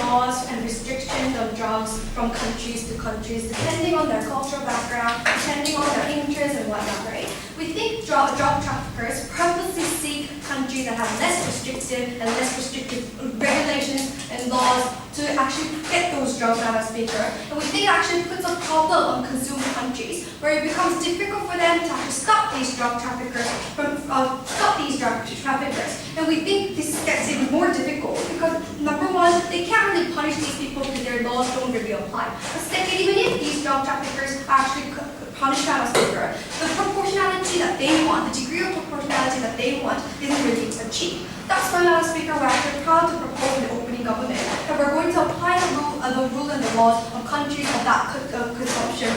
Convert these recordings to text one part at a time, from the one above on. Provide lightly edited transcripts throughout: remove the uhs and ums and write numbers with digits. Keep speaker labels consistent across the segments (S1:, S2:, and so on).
S1: laws and restrictions on drugs from countries to countries, depending on their cultural background, depending on their interests and whatnot, right? We think drug traffickers purposely seek countries that have less restrictive regulations and laws to actually get those drugs out of speaker. And we think it actually puts a problem on consumer countries, where it becomes difficult for them to actually stop these drug traffickers And we think this gets even more difficult because, number one, they can't really punish these people because their laws don't really apply. But second, even if these drug traffickers actually punished out of speaker, the proportionality that they want, the degree of proportionality that they want, isn't really achieved. That's why, Madam Speaker, we're actually proud to propose in the opening government that we're going to apply the rule and the laws of countries of that consumption.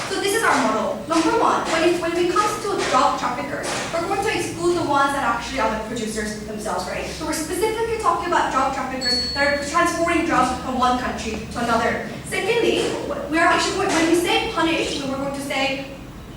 S1: So this is our model. Number one, when it comes to drug traffickers, we're going to exclude the ones that actually are the producers themselves, right? So we're specifically talking about drug traffickers that are transporting drugs from one country to another. Secondly, we're actually, when we say punish, we're going to say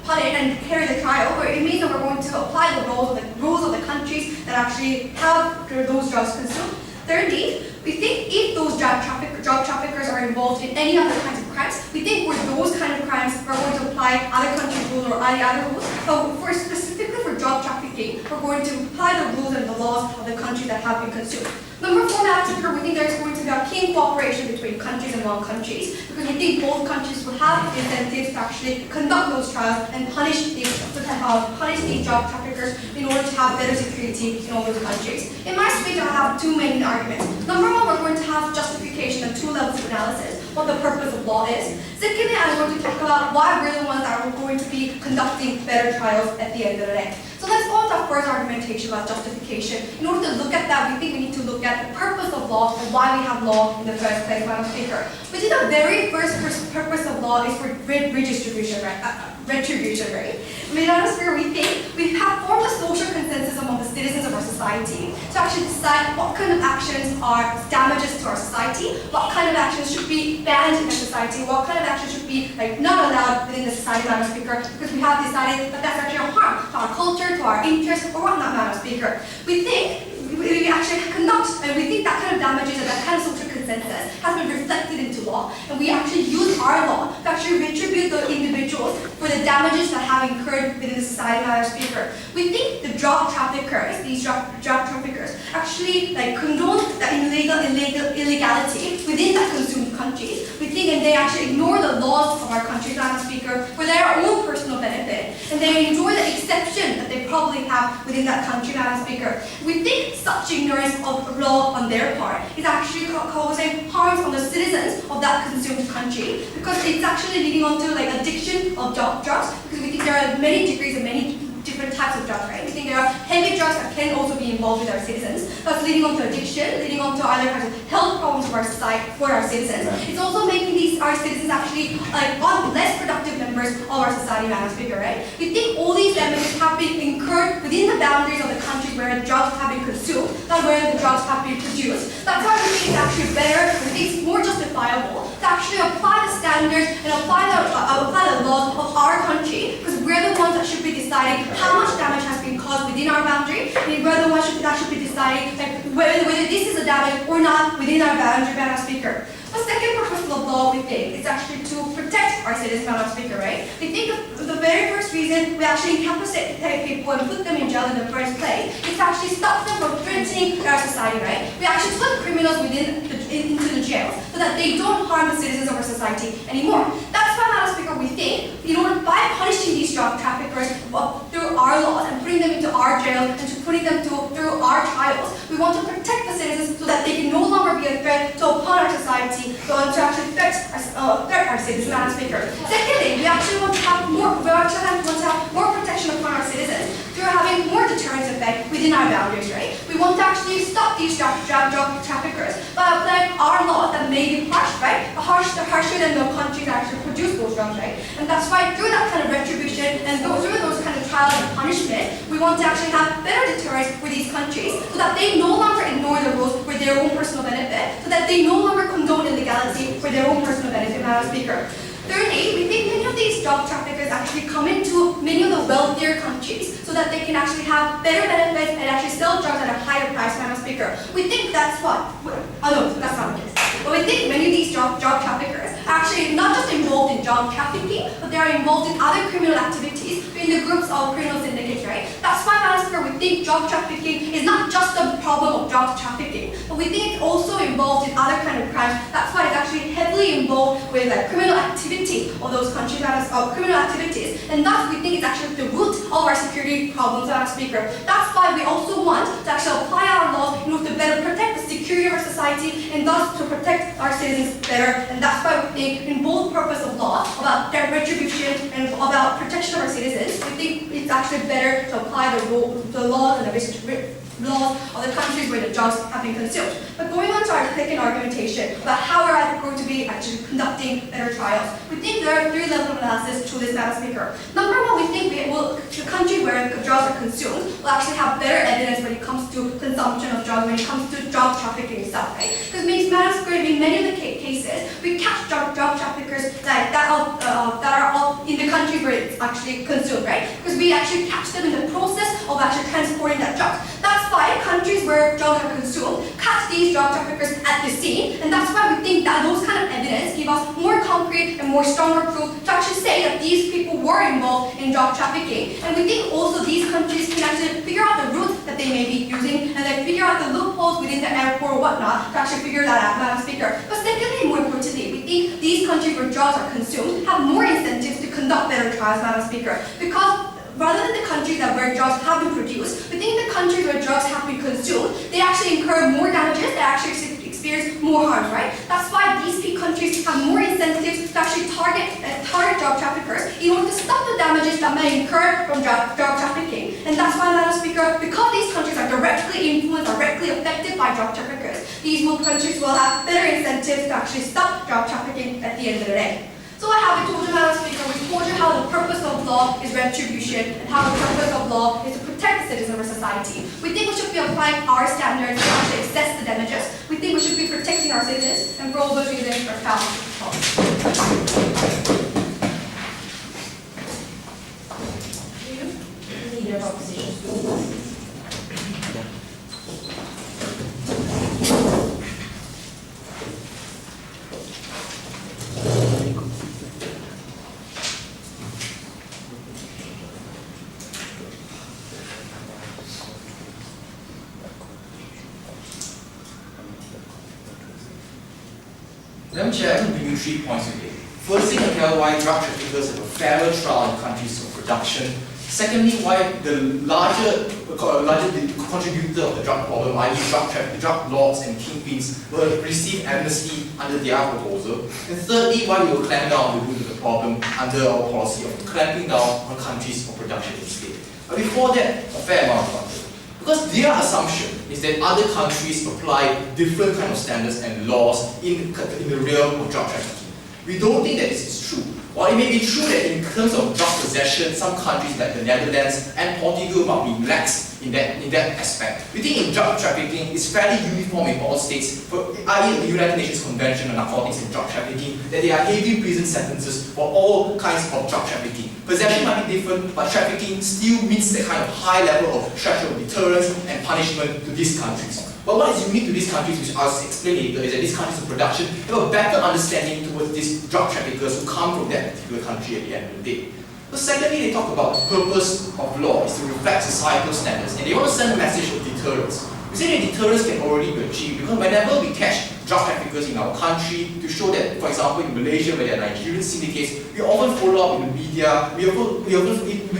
S1: punish and carry the trial, where it means that we're going to apply the rules of the countries that actually have those drugs consumed. Thirdly, we think if those drug traffickers are involved in any other kinds of crimes, we think for those kind of crimes, we're going to apply other countries' rules or any other rules. But specifically for drug trafficking, we're going to apply the rules and the laws of the countries that have been consumed. Number four, Madam Speaker, we think there's going to be a keen cooperation between countries and non-countries, because we think both countries will have incentives to actually conduct those trials and punish these drug traffickers in order to have better security in all those countries. In my speech, I have two main arguments. Number one, we're going to have justification and two levels of analysis, what the purpose of law is. Secondly, I'm going to talk about why we're the ones that are going to be conducting better trials at the end of the day. So let's go on to our first argumentation about justification. In order to look at that, we think we need to look at the purpose of law and why we have law in the first place, Madam Speaker. We think the very first purpose of law is for redistribution, right? Retribution, right? Madam Speaker, we think we have formed a social consensus among the citizens of our society to actually decide what kind of actions are damages to our society, what kind of actions should be banned in our society, what kind of actions should be not allowed within the society, Madam Speaker, because we have decided that that's actually a harm to our culture, to our interests, or whatnot, Madam Speaker. We think we actually conduct, and we think that kind of damages and that kind of social consensus has been reflected into law, and we actually use our law to actually retribute the individuals for the damages that have incurred within the society, Madam Speaker. We think the drug traffickers, these drug traffickers, actually condone the illegality within that consumed countries. We think, and they actually ignore the laws of our country, Madam Speaker, for their own personal benefit, and they enjoy the exception that they probably have within that country, Madam Speaker. We think such ignorance of law on their part is actually causing harms on the citizens of that consumed country, because it's actually leading on to addiction of drugs, because we think there are many degrees and many different types of drugs, right? We think there are heavy drugs that can also be involved with our citizens. That's leading on to addiction, leading on to other kinds of health problems of our society for our citizens. Right. It's also making our citizens actually less productive members of our society, Madam Speaker, right? We think all these damages have been incurred within the boundaries of the countries where the drugs have been consumed, not where the drugs have been produced. That's why we think it's actually better, we think it's more justifiable to actually apply the standards and apply the laws of our country, because we're the ones that should be deciding how much damage has been caused within our boundary. I mean, we're the ones that should be deciding whether this is a damage or not within our boundary, Madam Speaker. The second purpose of law, we think, is actually to protect our citizens, Madam Speaker, right? We think the very first reason we actually incapacitate people and put them in jail in the first place is to actually stop them from threatening our society, right? We actually put criminals into the jails so that they don't harm the citizens of our society anymore. That's why, Madam Speaker, we think, by punishing these drug traffickers through our laws and putting them into our jails and putting them through our trials, we want to protect the citizens so that they can no longer be a threat upon our society, to actually threat our citizens, Madam Speaker. Secondly, we actually want to have more protection upon our citizens through having more deterrence effect within our boundaries, right? We want to actually stop these drug traffickers by applying our laws that may be harsh, right? Harsher than the countries that actually produce those drugs, right? And that's why through that kind of retribution and through those kind of trials and punishment, we want to actually have better deterrence for these countries so that they no longer ignore the rules for their own personal benefit, so that they no longer condone illegality for their own personal benefit, Madam Speaker. Thirdly, we think many of these drug traffickers actually come into many of the wealthier countries so that they can actually have better benefits and actually sell drugs at a higher price, Madam Speaker. We think that's what, oh no, that's not the case. But we think many of these drug traffickers are actually not just involved in drug trafficking, but they are involved in other criminal activities in the groups of criminal syndicates, right? That's why, Madam Speaker, we think drug trafficking is not just a problem of drug trafficking, but we think it's also involved in other kind of crimes. That's why it's actually heavily involved with criminal activity of those countries, criminal activities, and thus we think it's actually the root of our security problems, Madam Speaker. That's why we also want to actually apply our laws in order to better protect the security of our society and thus to protect our citizens better. And that's why we think in both purpose of law, about their retribution and about protection of our citizens, we think it's actually better to apply the laws and the laws of the countries where the drugs have been consumed. But going on to our second argumentation about how we're going to be actually conducting better trials, we think there are 3 levels of analysis to this, Madam Speaker. Number one, we think the country where drugs are consumed will actually have better evidence when it comes to consumption of drugs, when it comes to drug trafficking itself, right? Because Madam Speaker, in many of the cases, we catch drug traffickers that are in the country where it's actually consumed, right? Because we actually catch them in the process of actually transporting that drug. That's why countries where drugs are consumed catch these drug traffickers at the scene, and that's why we think that those kind of evidence give us more concrete and more stronger proof to actually say that these people were involved in drug trafficking. And we think also these countries can actually figure out the route that they may be using and then figure out the loopholes within the airport or whatnot to actually figure that out, Madam Speaker. But secondly, more importantly, we think these countries where drugs are consumed have more incentives to conduct better trials, Madam Speaker, because rather than the countries where drugs have been produced, we think the countries where drugs have been consumed, they actually incur more damages, they actually experience more harm, right? That's why these countries have more incentives to actually target drug traffickers in order to stop the damages that may incur from drug trafficking. And that's why, Madam Speaker, because these countries are directly influenced, directly affected by drug traffickers, these countries will have better incentives to actually stop drug trafficking at the end of the day. So what have we told you, Madam Speaker? We told you how the purpose of law is retribution and how the purpose of law is to protect the citizens of our society. We think we should be applying our standards to actually assess the damages. We think we should be protecting our citizens, and for all those reasons, we're found
S2: Leader of opposition.
S3: Madam Chair, I can bring you 3 points today. Firstly, to tell why drug traffickers have a fairer trial in countries of production. Secondly, why the larger contributor of the drug problem, i.e. drug lords and kingpins, will receive amnesty under their proposal. And thirdly, why we will clamp down on the root of the problem under our policy of clamping down on countries of production instead. But before that, a fair amount of context. Because their assumption is that other countries apply different kind of standards and laws in the realm of drug trafficking. We don't think that this is true. While it may be true that in terms of drug possession, some countries like the Netherlands and Portugal might be lax in that aspect. We think in drug trafficking, it's fairly uniform in all states, i.e. the United Nations Convention on Narcotics and Drug Trafficking, that there are heavy prison sentences for all kinds of drug trafficking. Possession might be different, but trafficking still meets the kind of high level of threshold of deterrence and punishment to these countries. But what is unique to these countries, which I'll explain later, is that these countries of production have a better understanding towards these drug traffickers who come from that particular country at the end of the day. But secondly, they talk about the purpose of law is to reflect societal standards, and they want to send a message of deterrence. We say that deterrence can already be achieved because whenever we catch drug traffickers in our country, to show that, for example, in Malaysia, where there are Nigerian syndicates, we often follow up in the media, we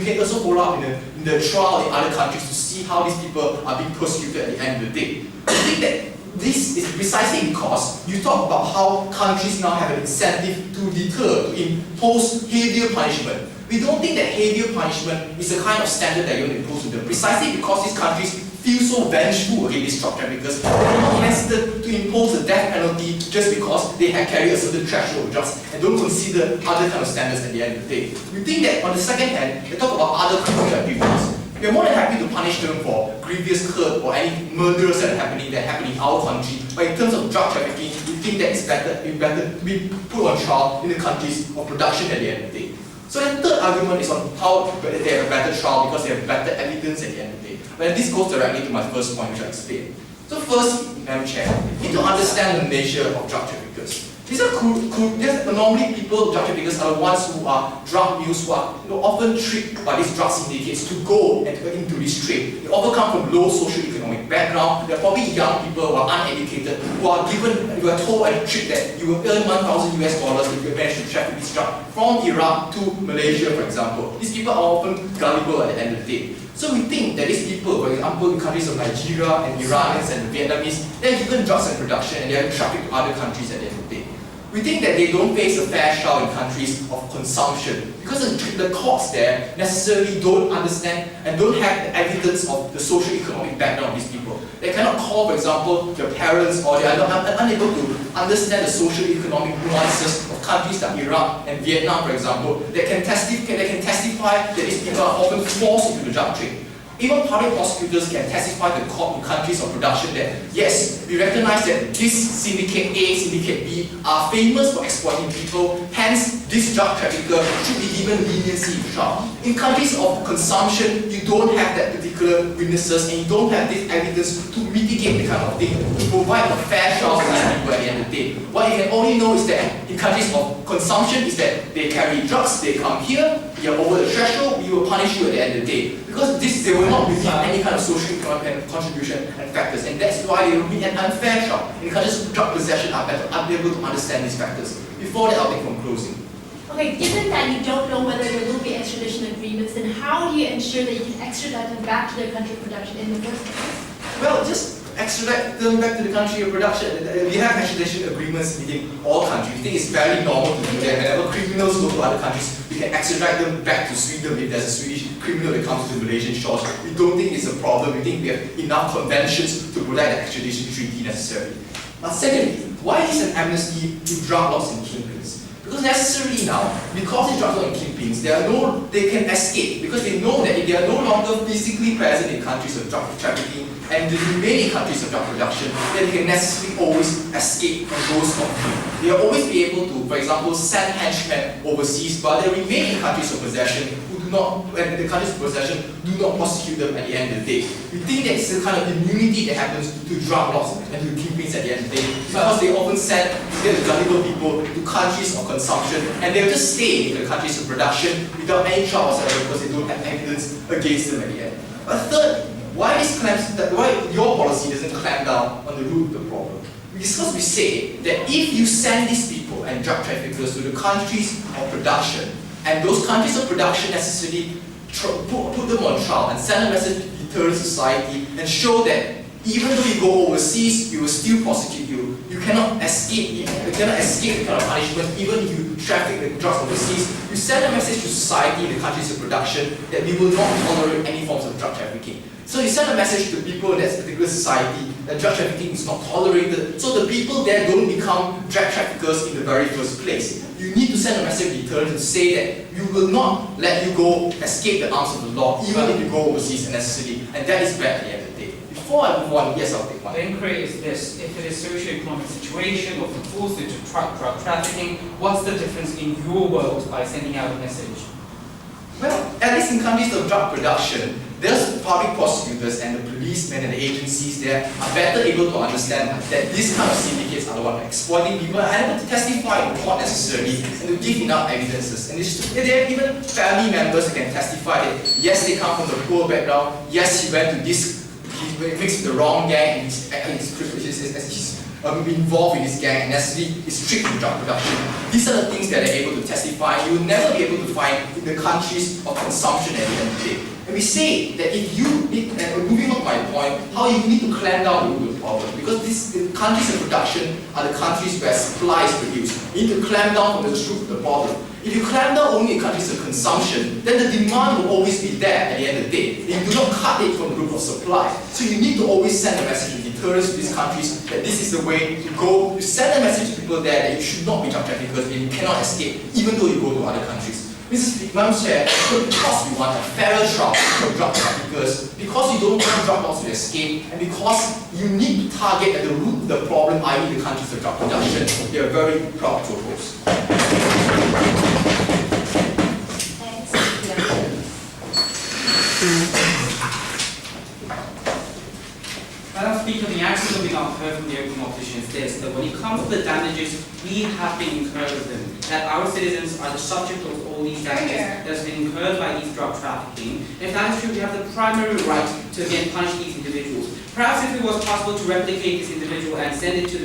S3: can also follow up in the trial in other countries to see how these people are being persecuted at the end of the day. I think that this is precisely because you talk about how countries now have an incentive to deter, to impose heavier punishment. We don't think that heavier punishment is the kind of standard that you want to impose to them, precisely because these countries feel so vengeful against these drug traffickers. They are not hesitant to impose the death penalty just because they have carried a certain threshold of drugs and don't consider other kind of standards at the end of the day. We think that on the second hand, they talk about other criminal activities. We are more than happy to punish them for grievous hurt or any murders that happen in our country. But in terms of drug trafficking, we think that it's better we put on trial in the countries of production at the end of the day. So the third argument is on how they have a better trial because they have better evidence at the end of the day. But this goes directly to my first point, which I explained. So first, Madam Chair, we need to understand the nature of drug traffickers. These are normally drug traffickers are the ones who are drug mules who are often tricked by these drug syndicates to go into this trade. They often come from low socio-economic background. They're probably young people who are uneducated, who are told and tricked that you will earn $1,000 if you manage to traffic this drug from Iraq to Malaysia, for example. These people are often gullible at the end of the day. So we think that these people, for example, in countries of Nigeria and Iranians and Vietnamese, they're given drugs and production and they're trafficked to other countries at the end of the day. We think that they don't face a fair trial in countries of consumption because the courts there necessarily don't understand and don't have the evidence of the socio-economic background of these people. They cannot call, for example, their parents, or they are unable to understand the socio-economic nuances of countries like Iraq and Vietnam, for example. They can testify that these people are often forced into the drug trade. Even public prosecutors can testify to court in countries of production that, yes, we recognize that this syndicate A, syndicate B are famous for exploiting people, hence this drug trafficker should be given leniency in trial. In countries of consumption, you don't have that particular witnesses and you don't have this evidence to mitigate the kind of thing, to provide a fair trial for these people at the end of the day. What you can only know is that in countries of consumption is that they carry drugs, they come here, you're over the threshold, we will punish you at the end of the day. Because they will not receive any kind of social economic contribution and factors, and that's why they will be an unfair trial. In countries of drug possession are able to understand these factors. Before that, I'll make from closing.
S2: Okay, given that you don't know whether there will be extradition agreements, then how do you ensure that you can extradite them back to their country of production in the first place?
S3: Well, just extradite them back to the country of production. We have extradition agreements within all countries. We think it's very normal to do that. Whenever criminals go to other countries, we can extradite them back to Sweden if there's a Swedish criminal that comes to the Malaysian shores. We don't think it's a problem. We think we have enough conventions to protect the extradition treaty necessary. Now, secondly, why is an amnesty to drug lords and kingpins? Because necessarily now, because these drug lords and kingpins, they can escape because they know that if they are no longer physically present in countries of drug trafficking and the remaining countries of drug production, then they can necessarily always escape and go scot-free. They will always be able to, for example, send henchmen overseas, but the remaining countries of possession and the countries of possession do not prosecute them at the end of the day. We think that it's the kind of immunity that happens to drug lords and to kingpins at the end of the day because they often send gullible people to countries of consumption and they'll just stay in the countries of production without any trial whatsoever because they don't have evidence against them at the end. But third, why your policy doesn't clamp down on the root of the problem? Because we say that if you send these people and drug traffickers to the countries of production, and those countries of production necessarily put them on trial and send a message to deter society and show that even though you go overseas, we will still prosecute you. You cannot escape the kind of punishment even if you traffic the drugs overseas. You send a message to society in the countries of production that we will not tolerate any forms of drug trafficking. So you send a message to people in that particular society that drug trafficking is not tolerated, so the people there don't become drug traffickers in the very first place. You need to send a message of deterrence to say that you will not let you go escape the arms of the law, even if you go overseas unnecessarily, and that is bad at the end of the day. Before I move on, yes, I'll take one.
S4: The inquiry is this: if it is socio-economic situation or falls into drug trafficking, what's the difference in your world by sending out a message?
S3: Well, at least in countries of drug production, there's public prosecutors and the policemen and the agencies there are better able to understand that these kind of syndicates are the ones exploiting people and are able to testify in court necessarily and to give enough evidences. And they have even family members who can testify that yes, they come from a poor background, yes, he went to this, he mixed with the wrong gang and he's involved in this gang and necessarily is tricked in drug production. These are the things that they're able to testify. You will never be able to find in the countries of consumption at the end of the day. And we say that if you need, and moving on to my point, how you need to clamp down on the problem, because the countries of production are the countries where supply is produced. You need to clamp down from the root of the problem. If you clamp down only in countries of consumption, then the demand will always be there at the end of the day. You do not cut it from the root of supply. So you need to always send a message of deterrence to these countries that this is the way to go. You send a message to people there that you should not be drug traffickers and you cannot escape, even though you go to other countries. Madam Chair, because we want a fairer trial for drug traffickers, because you don't want drug lords to escape, and because you need to target at the root of the problem, i.e. the countries of drug production, we are very proud to oppose.
S1: Thanks.
S4: Madam Speaker, the answer that we now heard from the open opposition is this, that when it comes to the damages, we have been incurred with them, that our citizens are the subject of all these damages that has been incurred by these drug trafficking. And if that is true, we have the primary right to again punish these individuals. Perhaps if it was possible to replicate this individual and send it to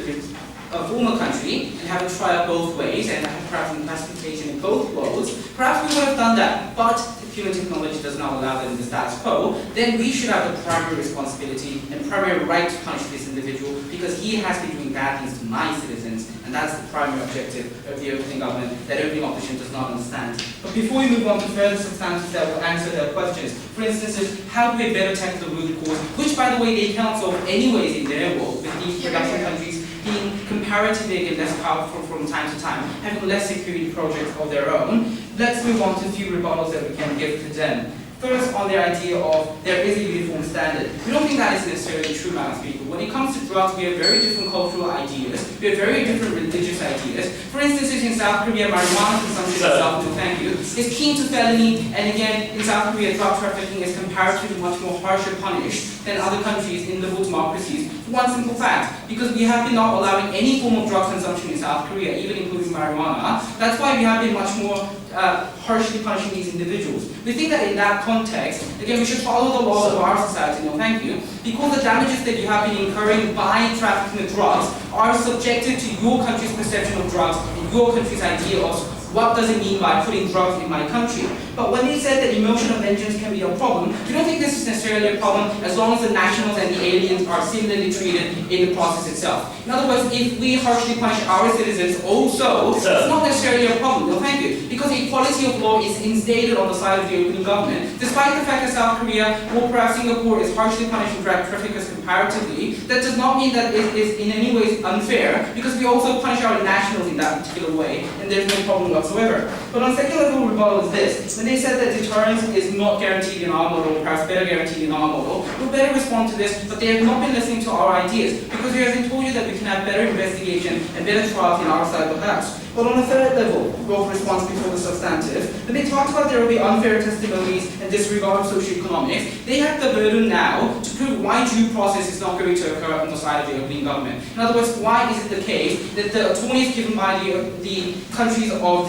S4: a former country and have a trial both ways and have perhaps a classification in both worlds, perhaps we would have done that. But human technology does not allow that in the status quo, then we should have the primary responsibility and primary right to punish this individual because he has been doing bad things to my citizens, and that's the primary objective of the opening government that opening opposition does not understand. But before we move on to further substances that will answer their questions, for instance, how do we better tackle the root cause, which by the way they cannot solve anyways in their world, with these production countries being comparatively again less powerful from time to time, having less security projects of their own. Let's move on to a few rebuttals that we can give to them. First, on their idea of there is a uniform standard. We don't think that is necessarily true, Madam Speaker. When it comes to drugs, we have very different cultural ideas. We have very different religious ideas. For instance, in South Korea, marijuana consumption itself, no thank you, is keen to felony, and again, in South Korea, drug trafficking is comparatively much more harsher punished than other countries in liberal democracies. For one simple fact, because we have been not allowing any form of drug consumption in South Korea, even including marijuana. That's why we have been much more harshly punishing these individuals. We think that in that context, again, we should follow the laws of our society, no thank you, because the damages that you have been incurring by trafficking the drugs are subjected to your country's perception of drugs and your country's idea of what does it mean by putting drugs in my country. But when they said that emotional vengeance can be a problem, we don't think this is necessarily a problem as long as the nationals and the aliens are similarly treated in the process itself. In other words, if we harshly punish our citizens also, it's not necessarily a problem, no thank you, because equality of law is instated on the side of the opening government. Despite the fact that South Korea or perhaps Singapore is harshly punishing drug traffickers comparatively, that does not mean that it is in any way unfair, because we also punish our nationals in that particular way, and there's no problem whatsoever. But on second level rebuttal is this. When they said that deterrence is not guaranteed in our model, perhaps better guaranteed in our model, we'll better respond to this, but they have not been listening to our ideas, because we have been told you that we can have better investigation and better trials in our side of the house. But on a third level of response before the substantive, when they talked about there will be unfair testimonies and disregard of socioeconomics, they have the burden now to prove why due process is not going to occur on the side of the opening government. In other words, why is it the case that the attorneys given by the countries of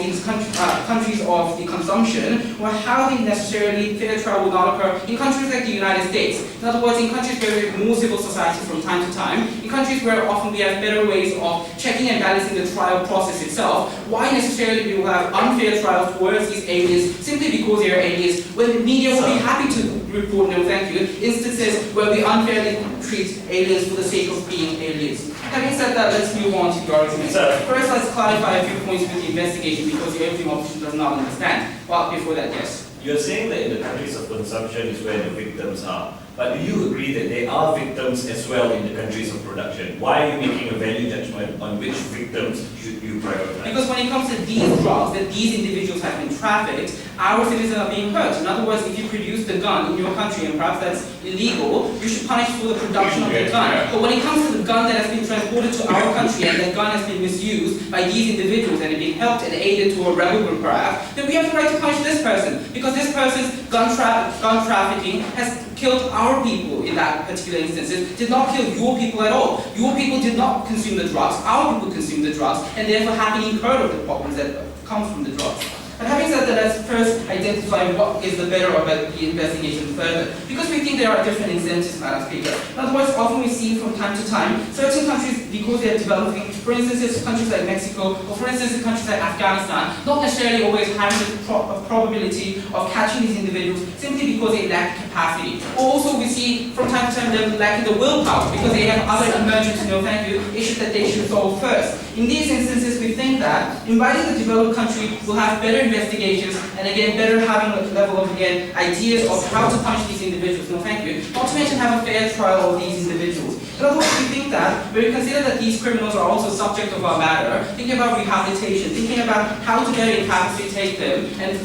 S4: countries of the consumption were housing necessarily fair trial will not occur in countries like the United States. In other words, in countries where we have more civil society from time to time, in countries where often we have better ways of checking and balancing the trial process itself, why necessarily we will have unfair trials towards these aliens simply because they are aliens, when the media will be happy to report, no thank you, instances where we unfairly treat aliens for the sake of being aliens. Having said that, let's move on to your argument. First, let's clarify a few points with the investigation because the opening opposition does not understand. But before that, yes.
S5: You're saying that in the countries of consumption is where the victims are. But do you agree that there are victims as well in the countries of production? Why are you making a value judgment on which victims should you prioritize?
S4: Because when it comes to these drugs, that these individuals have been trafficked, our citizens are being hurt. In other words, if you produce the gun in your country and perhaps that's illegal, you should punish for the production of the gun. But when it comes to the gun that has been transported to our country and that gun has been misused by these individuals and being helped and aided to a rebel group perhaps, then we have the right to punish this person because this person's gun trafficking has killed our people in that particular instance. It did not kill your people at all. Your people did not consume the drugs. Our people consumed the drugs and therefore have been incurred of the problems that come from the drugs. But having said that, let's first identify what is the better about the investigation further. Because we think there are different incentives, Madam Speaker. In other words, often we see from time to time, certain countries, because they are developing, for instance, countries like Mexico, or for instance, countries like Afghanistan, not necessarily always having the probability of catching these individuals simply because they lack capacity. Or also we see from time to time them lacking the willpower because they have other emergent, no thank you, issues that they should solve first. In these instances, we think that inviting the developed country will have better investigations and again better having a level of again ideas of how to punish these individuals. No, thank you. Not to mention have a fair trial of these individuals. In other words, we think that when we consider that these criminals are also subject of our matter, thinking about rehabilitation, thinking about how to better incapacitate them and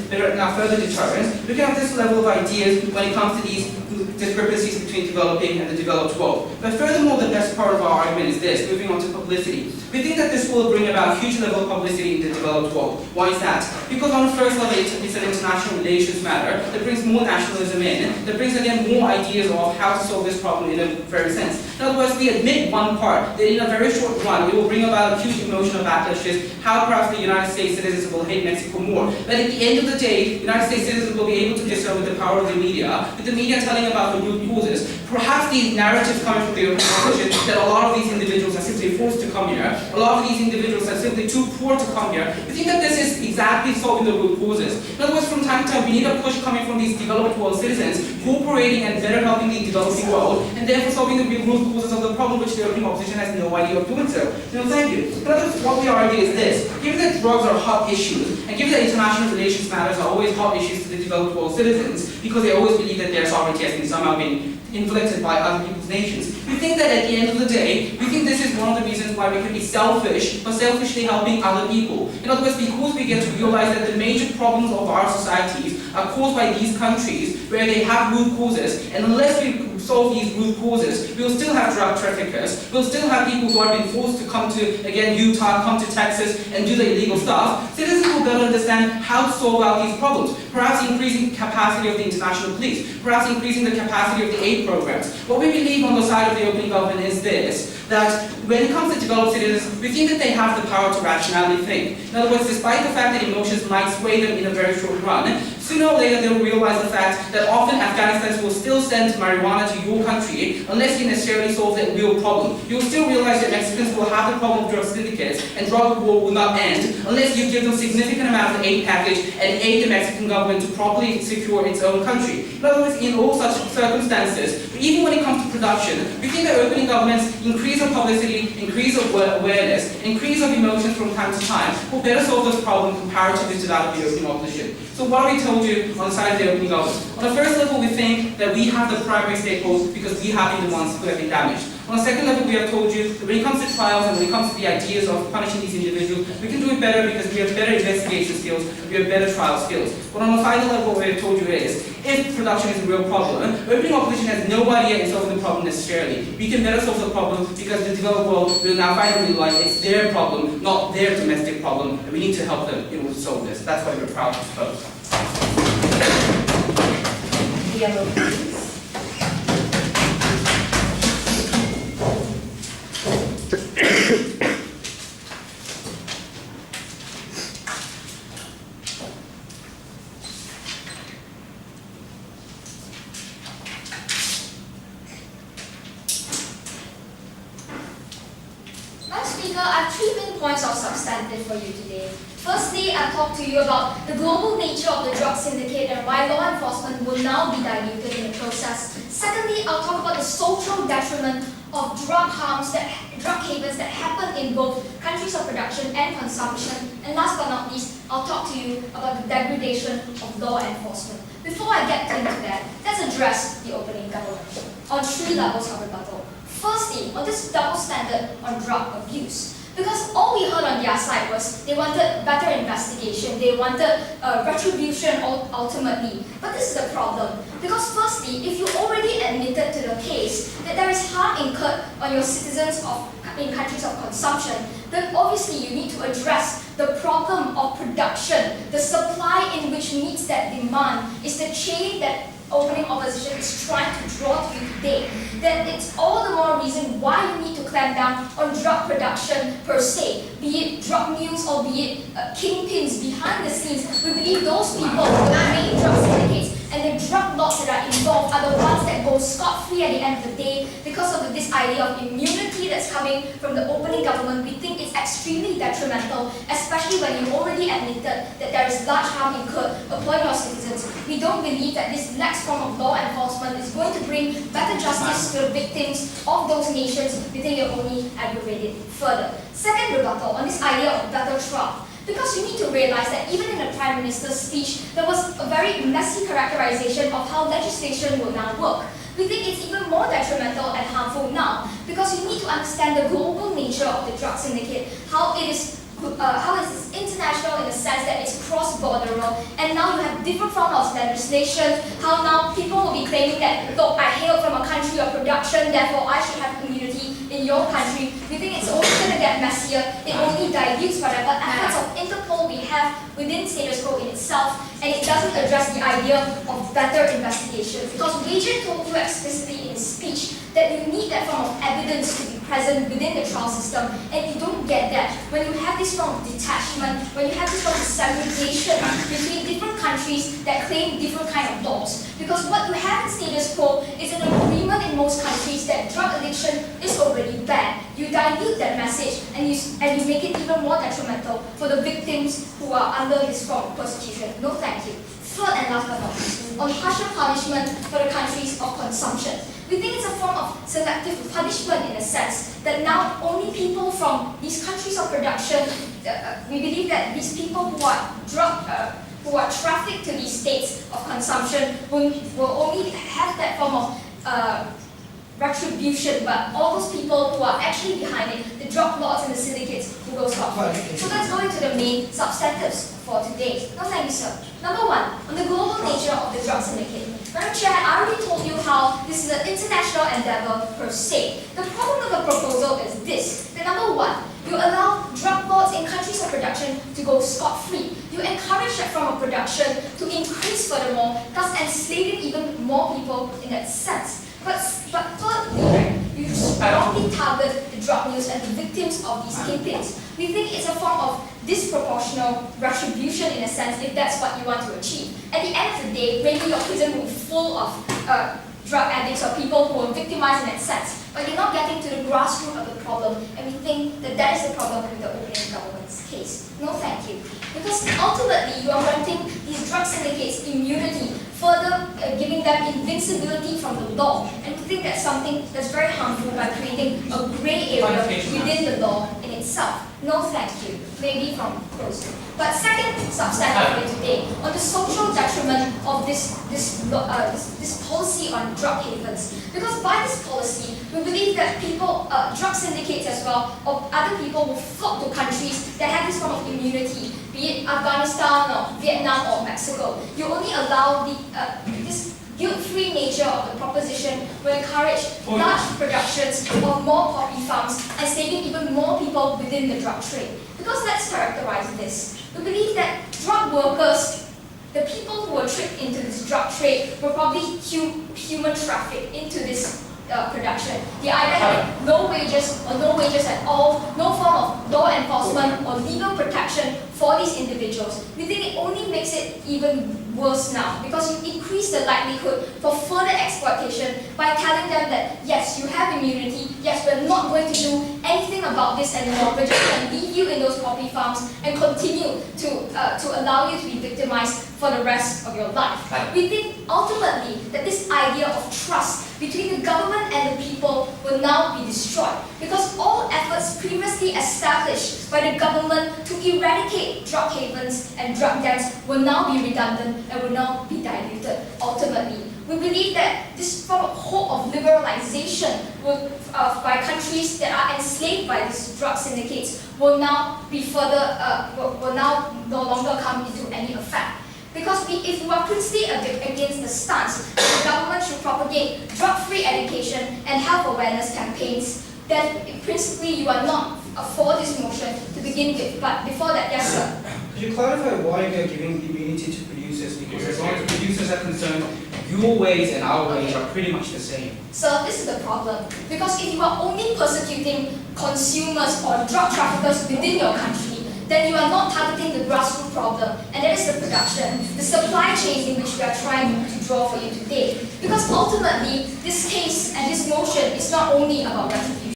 S4: further deterrence, we can have this level of ideas when it comes to these discrepancies between developing and the developed world. But furthermore, the best part of our argument is this, moving on to publicity. We think that this will bring about a huge level of publicity in the developed world. Why is that? Because on the first level, it's an international relations matter that brings more nationalism in, that brings again more ideas of how to solve this problem in a very sense. In other words, we admit one part, that in a very short run, it will bring about a huge emotional backlashes, how perhaps the United States citizens will hate Mexico more. But at the end of the day, United States citizens will be able to discern with the power of the media, with the media telling about the root causes. Perhaps these narratives coming from the open opposition that a lot of these individuals are simply forced to come here, a lot of these individuals are simply too poor to come here. We think that this is exactly solving the root causes. In other words, from time to time, we need a push coming from these developed world citizens, cooperating and better helping the developing world, and therefore solving the root causes of the problem which the open opposition has no idea of doing so. No, thank you. In other words, what we argue is this. Given that drugs are hot issues, and given that international relations matters are always hot issues to the developed world citizens, because they always believe that their sovereignty has been somehow been inflicted by other people's nations. We think that at the end of the day, we think this is one of the reasons why we can be selfish, but selfishly helping other people. In other words, because we get to realize that the major problems of our societies are caused by these countries where they have root causes, and unless we solve these root causes, we'll still have drug traffickers, we'll still have people who are being forced to come to, again, Utah, come to Texas, and do the illegal stuff. Citizens will better understand how to solve out these problems. Perhaps increasing the capacity of the international police, perhaps increasing the capacity of the aid programs. What we believe on the side of the open government is this, that when it comes to developed citizens, we think that they have the power to rationally think. In other words, despite the fact that emotions might sway them in a very short run, sooner or later they will realize the fact that often Afghanistans will still send marijuana to your country unless you necessarily solve that real problem. You will still realize that Mexicans will have the problem of drug syndicates and drug war will not end unless you give them significant amounts of aid package and aid the Mexican government to properly secure its own country. In other words, in all such circumstances, even when it comes to production, we think that opening governments increase of publicity, increase of awareness, increase of emotions from time to time will better solve this problem comparatively to that of the open opposition. So what have we told you on the side of the opening government? On the first level, we think that we have the primary stakeholders because we have been the ones who have been damaged. On the second level, we have told you that when it comes to trials and when it comes to the ideas of punishing these individuals, we can do it better because we have better investigation skills, we have better trial skills. But on the final level, what we have told you is, if production is a real problem, opening opposition has no idea in solving the problem necessarily. We can better solve the problem because the developed world will now finally realize it's their problem, not their domestic problem, and we need to help them in order to solve this. That's why we're proud to propose.
S6: Yellow, please.
S1: I have 3 main points of substantive for you today. Firstly, I'll talk to you about the global nature of the drug syndicate and why law enforcement will now be diluted in the process. Secondly, I'll talk about the social detriment of drug havens that happen in both countries of production and consumption. And last but not least, I'll talk to you about the degradation of law enforcement. Before I get into that, let's address the opening government on 3 levels of rebuttal. Firstly, on this double standard on drug abuse. Because all we heard on their side was they wanted better investigation, they wanted retribution ultimately. But this is the problem. Because firstly, if you already admitted to the case that there is harm incurred on your citizens in countries of consumption, then obviously you need to address the problem of production. The supply in which meets that demand is the chain that opening opposition is trying to draw to you today. Then it's all the more reason why you need to clamp down on drug production per se, be it drug mules or be it kingpins behind the scenes. We believe those people, the main drug syndicates and the drug lords that are involved are the ones that go scot-free at the end of the day because of this idea of immunity that's coming from the opening government. We think it's extremely detrimental, especially when you already admitted that there is large harm incurred upon your citizens. We don't believe that this next form of law enforcement is going to bring better justice to the victims of those nations. We think you're only aggravated further. Second rebuttal on this idea of better trial. Because you need to realize that even in the Prime Minister's speech, there was a very messy characterization of how legislation will now work. We think it's even more detrimental and harmful now because you need to understand the global nature of the drug syndicate, how it is international in the sense that it's cross-borderal, and now you have different forms of legislation, how now people will be claiming that, look, I hail from a country of production, therefore I should have immunity in your country. We think it's only going to get messier, it only dilutes whatever efforts of Interpol we have within status quo in itself, and it doesn't address the idea of better investigation. Because Wager told you explicitly in his speech that you need that form of evidence to be present within the trial system, and you don't get that when you have this form of detachment, when you have this form of segregation between different countries that claim different kind of laws. Because what you have in status quo is an agreement in most countries that drug addiction is already bad. You dilute that message and you make it even more detrimental for the victims who are under this form of persecution. No thank you. Third and last but not least, on harsher punishment for the countries of consumption. We think it's a form of selective punishment in a sense that now only people from these countries of production, we believe that these people who are trafficked to these states of consumption will only have that form of retribution, but all those people who are actually behind it, the drug lords and the syndicates, will go scot-free. So let's go into the main substantives for today. No, thank you, sir. Number one, on the global nature of the drug syndicate. Madam Chair, I already told you how this is an international endeavor per se. The problem with the proposal is this. The number one, you allow drug lords in countries of production to go scot-free. You encourage that form of production to increase furthermore, thus enslaving even more people in that sense. But thirdly, right, you strongly target the drug mules and the victims of these kingpins. We think it's a form of disproportional retribution in a sense if that's what you want to achieve. At the end of the day, maybe your prison will be full of drug addicts or people who are victimized in that sense, but you're not getting to the grassroots of the problem, and we think that that is the problem with the opening government's case. No thank you. Because ultimately, you are granting these drug syndicates immunity, further giving them invincibility from the law, and we think that's something that's very harmful by creating a grey area within the law in itself. No thank you. Maybe from close. But second substantive for today, on the social detriment of this policy on drug havens. Because by this policy, we believe that people, drug syndicates as well, or other people will flock to countries that have this form of immunity, be it Afghanistan or Vietnam or Mexico. You only allow this guilt-free nature of the proposition will encourage large productions of more poppy farms and saving even more people within the drug trade. Because let's characterize this. We believe that drug workers, the people who were tricked into this drug trade, were probably human trafficked into this production. They either had no wages or no wages at all, no form of law enforcement or legal protection for these individuals. We think it only makes it even worse now because you increase the likelihood for further exploitation by telling them that yes, you have immunity, yes, we're not going to do anything about this anymore, we're just going to leave you in those poppy farms and continue to allow you to be victimized for the rest of your life. We think ultimately that this idea of trust between the government and the people will now be destroyed because all efforts previously established by the government to eradicate drug havens and drug dens will now be redundant and will now be diluted ultimately. We believe that this form of hope of liberalization by countries that are enslaved by these drug syndicates will now be will now no longer come into any effect. Because if you are principally against the stance that the government should propagate drug-free education and health awareness campaigns, then principally you are not for this motion to begin with. But before that, yes, sir.
S7: Could you clarify why you're giving immunity to producers? Because as long as producers are concerned, your ways and our ways are pretty much the same.
S1: So this is the problem. Because if you are only persecuting consumers or drug traffickers within your country, then you are not targeting the grassroots problem, and that is the production, the supply chain in which we are trying to draw for you today. Because ultimately, this case and this motion is not only about retribution.